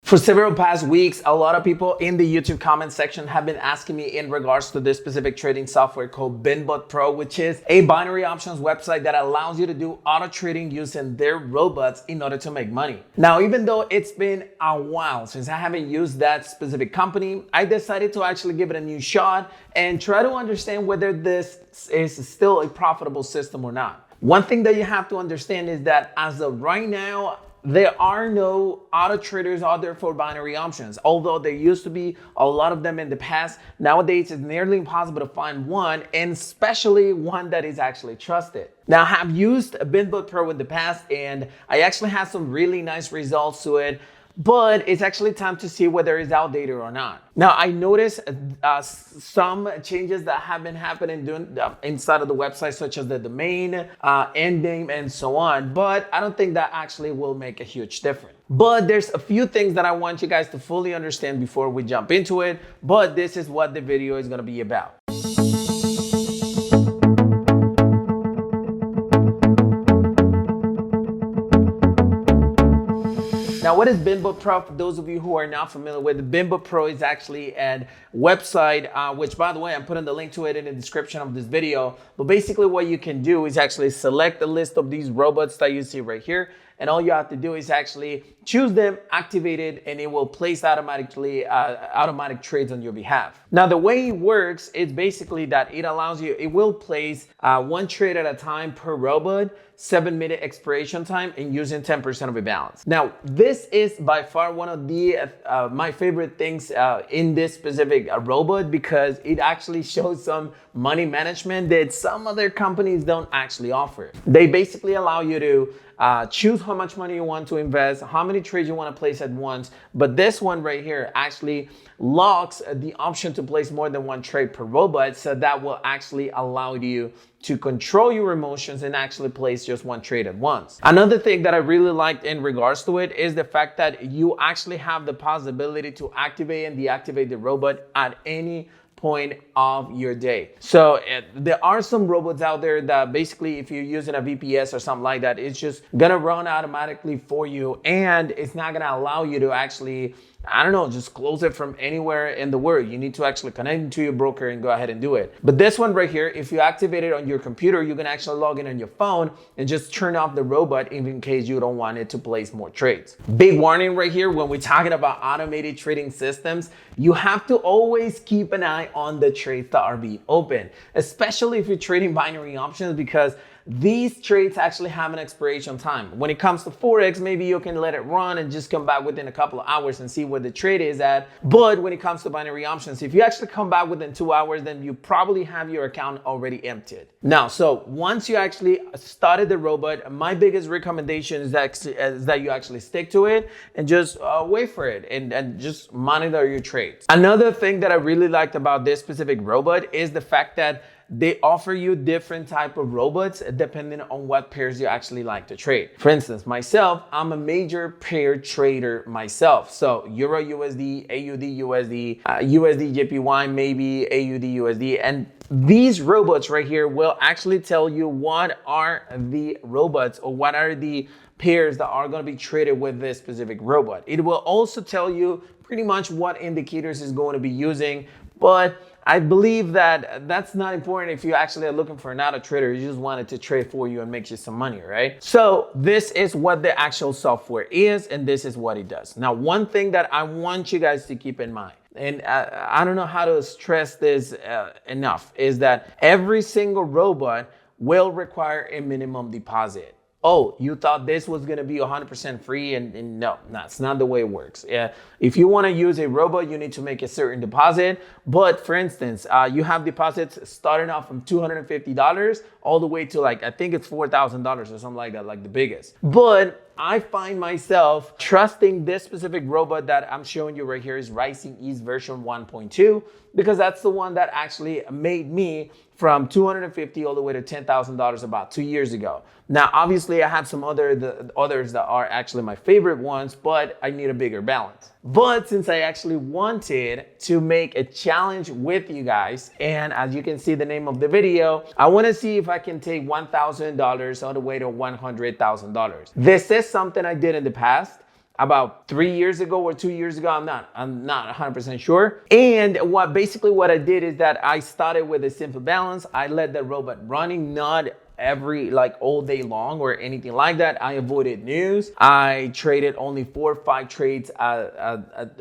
For several past weeks, a lot of people in the YouTube comment section have been asking me in regards to this specific trading software called BinBot Pro, which is a binary options website that allows you to do auto trading using their robots in order to make money. Now, even though it's been a while since I haven't used that specific company, I decided to actually give it a new shot and try to understand whether this is still a profitable system or not. One thing that you have to understand is that as of right now, there are no auto traders out there for binary options. Although there used to be a lot of them in the past, nowadays it's nearly impossible to find one, and especially one that is actually trusted. Now, I have used BinBot Pro in the past, and I actually had some really nice results to it, but it's actually time to see whether it's outdated or not. Now, I noticed some changes that have been happening inside of the website, such as the domain, end name, and so on. But I don't think that actually will make a huge difference. But there's a few things that I want you guys to fully understand before we jump into it. But this is what the video is going to be about. Now, what is BinBot Pro? For those of you who are not familiar with, BinBot Pro is actually a website, which, by the way, I'm putting the link to it in the description of this video. But basically what you can do is actually select the list of these robots that you see right here. And all you have to do is actually choose them, activate it, and it will place automatically automatic trades on your behalf. Now, the way it works is basically that it allows you, it will place one trade at a time per robot, 7-minute expiration time, and using 10% of a balance. Now, this is by far one of the my favorite things in this specific robot, because it actually shows some money management that some other companies don't actually offer. They basically allow you to choose how much money you want to invest, how many trades you want to place at once. But this one right here actually locks the option to place more than one trade per robot. So that will actually allow you to control your emotions and actually place just one trade at once. Another thing that I really liked in regards to it is the fact that you actually have the possibility to activate and deactivate the robot at any point of your day. So there are some robots out there that basically, if you're using a VPS or something like that, it's just gonna run automatically for you, and it's not gonna allow you to actually, I don't know, just close it from anywhere in the world. You need to actually connect it to your broker and go ahead and do it. But this one right here, if you activate it on your computer, you can actually log in on your phone and just turn off the robot in case you don't want it to place more trades. Big warning right here, when we're talking about automated trading systems, you have to always keep an eye on the trades that are being open, especially if you're trading binary options, because these trades actually have an expiration time. When it comes to Forex, maybe you can let it run and just come back within a couple of hours and see where the trade is at. But when it comes to binary options, if you actually come back within 2 hours, then you probably have your account already emptied. Now, so once you actually started the robot, my biggest recommendation is that you actually stick to it and just wait for it and just monitor your trades. Another thing that I really liked about this specific robot is the fact that they offer you different type of robots depending on what pairs you actually like to trade. For instance, myself, I'm a major pair trader myself. So Euro USD, AUD USD, USD JPY, maybe AUD USD. And these robots right here will actually tell you what are the robots or what are the pairs that are going to be traded with this specific robot. It will also tell you pretty much what indicators is going to be using, but I believe that that's not important if you actually are looking for an auto trader. You just want it to trade for you and make you some money, right? So this is what the actual software is, and this is what it does. Now, one thing that I want you guys to keep in mind, and I don't know how to stress this enough, is that every single robot will require a minimum deposit. Oh, you thought this was going to be 100% free, and no, that's not the way it works. If you want to use a robot, you need to make a certain deposit. But for instance, you have deposits starting off from $250 all the way to, like, I think it's $4,000 or something like that, like the biggest. But I find myself trusting this specific robot that I'm showing you right here is Rising East version 1.2, because that's the one that actually made me from $250 all the way to $10,000 about 2 years ago. Now, obviously, I have some others that are actually my favorite ones, but I need a bigger balance. But since I actually wanted to make a challenge with you guys, and as you can see the name of the video, I want to see if I can take $1,000 all the way to $100,000. This is something I did in the past. about 3 years ago or 2 years ago. I'm not 100% sure. And what I did is that I started with a simple balance. I let the robot running, not all day long or anything like that. I avoided news. I traded only 4 or 5 trades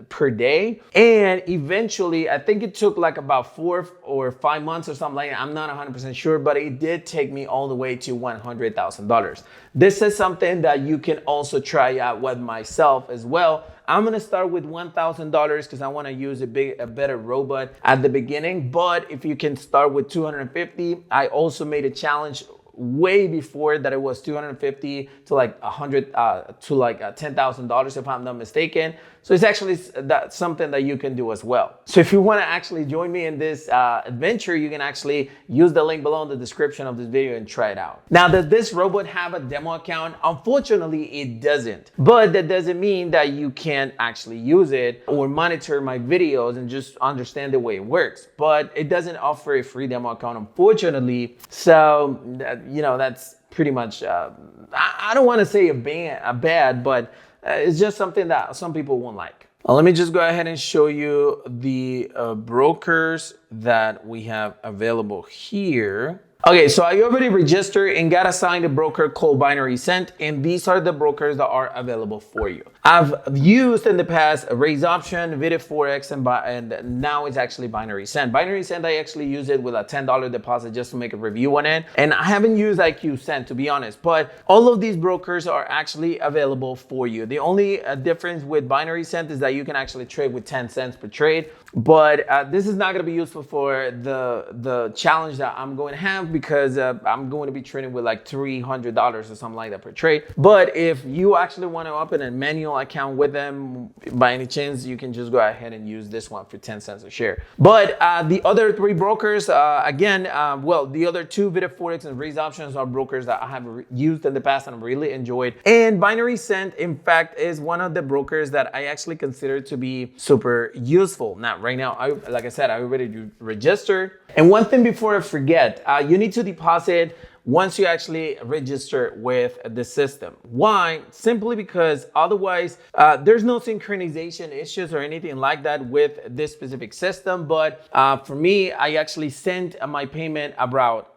per day. And eventually, I think it took like about 4 or 5 months or something like that. I'm not 100% sure, but it did take me all the way to $100,000. This is something that you can also try out with myself as well. I'm gonna start with $1,000 because I want to use a better robot at the beginning. But if you can start with 250, I also made a challenge way before that. It was 250 to like 100 to like $10,000 if I'm not mistaken. So it's actually that's something that you can do as well. So if you want to actually join me in this adventure, you can actually use the link below in the description of this video and try it out. Now, does this robot have a demo account? Unfortunately, it doesn't. But that doesn't mean that you can't actually use it or monitor my videos and just understand the way it works. But it doesn't offer a free demo account, unfortunately. So, that's pretty much, I don't want to say a bad, but it's just something that some people won't like. Let me just go ahead and show you the brokers that we have available here. Okay, so I already registered and got assigned a broker called Binary Cent, and these are the brokers that are available for you. I've used in the past Raise Option, Vivid Forex, and now it's actually Binary Cent. Binary Cent, I actually use it with a $10 deposit just to make a review on it, and I haven't used IQ Cent to be honest, but all of these brokers are actually available for you. The only difference with Binary Cent is that you can actually trade with 10 cents per trade, but this is not going to be useful for the challenge that I'm going to have because I'm going to be trading with like $300 or something like that per trade. But if you actually want to open a manual account with them, by any chance, you can just go ahead and use this one for 10 cents a share. But the other 3 brokers, the other 2, Vivid Forex and Raise Options, are brokers that I have used in the past and I've really enjoyed. And Binary Cent, in fact, is one of the brokers that I actually consider to be super useful. Now, right now, like I said, I already registered. And one thing before I forget, you need to deposit once you actually register with the system. Why? Simply because otherwise there's no synchronization issues or anything like that with this specific system. But for me, I actually sent my payment about,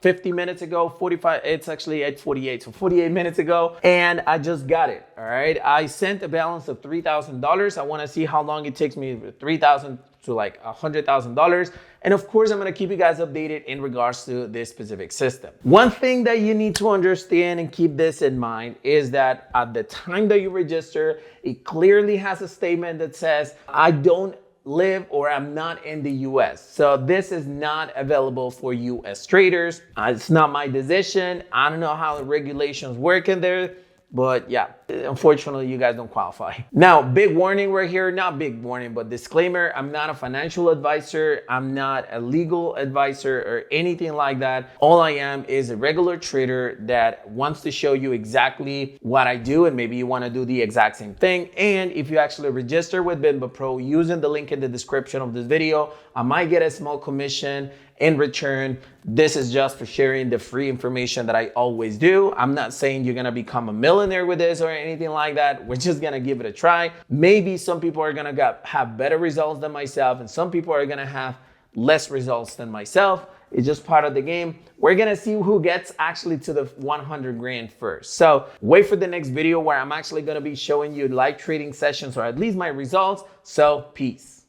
50 minutes ago, 45, it's actually 8:48, so 48 minutes ago, and I just got it, all right? I sent a balance of $3,000. I wanna see how long it takes me, $3,000 to like $100,000. And of course, I'm gonna keep you guys updated in regards to this specific system. One thing that you need to understand and keep this in mind is that at the time that you register, it clearly has a statement that says, I don't live or I'm not in the US. So this is not available for US traders. It's not my decision. I don't know how the regulations work in there, but yeah, unfortunately, you guys don't qualify. Now, big warning right here, not big warning, but disclaimer, I'm not a financial advisor. I'm not a legal advisor or anything like that. All I am is a regular trader that wants to show you exactly what I do, and maybe you want to do the exact same thing. And if you actually register with BinBot Pro using the link in the description of this video, I might get a small commission in return. This is just for sharing the free information that I always do. I'm not saying you're gonna become a millionaire with this or anything like that. We're just gonna give it a try. Maybe some people are gonna have better results than myself, and some people are gonna have less results than myself. It's just part of the game. We're gonna see who gets actually to the 100 grand first. So wait for the next video where I'm actually gonna be showing you live trading sessions, or at least my results. So peace.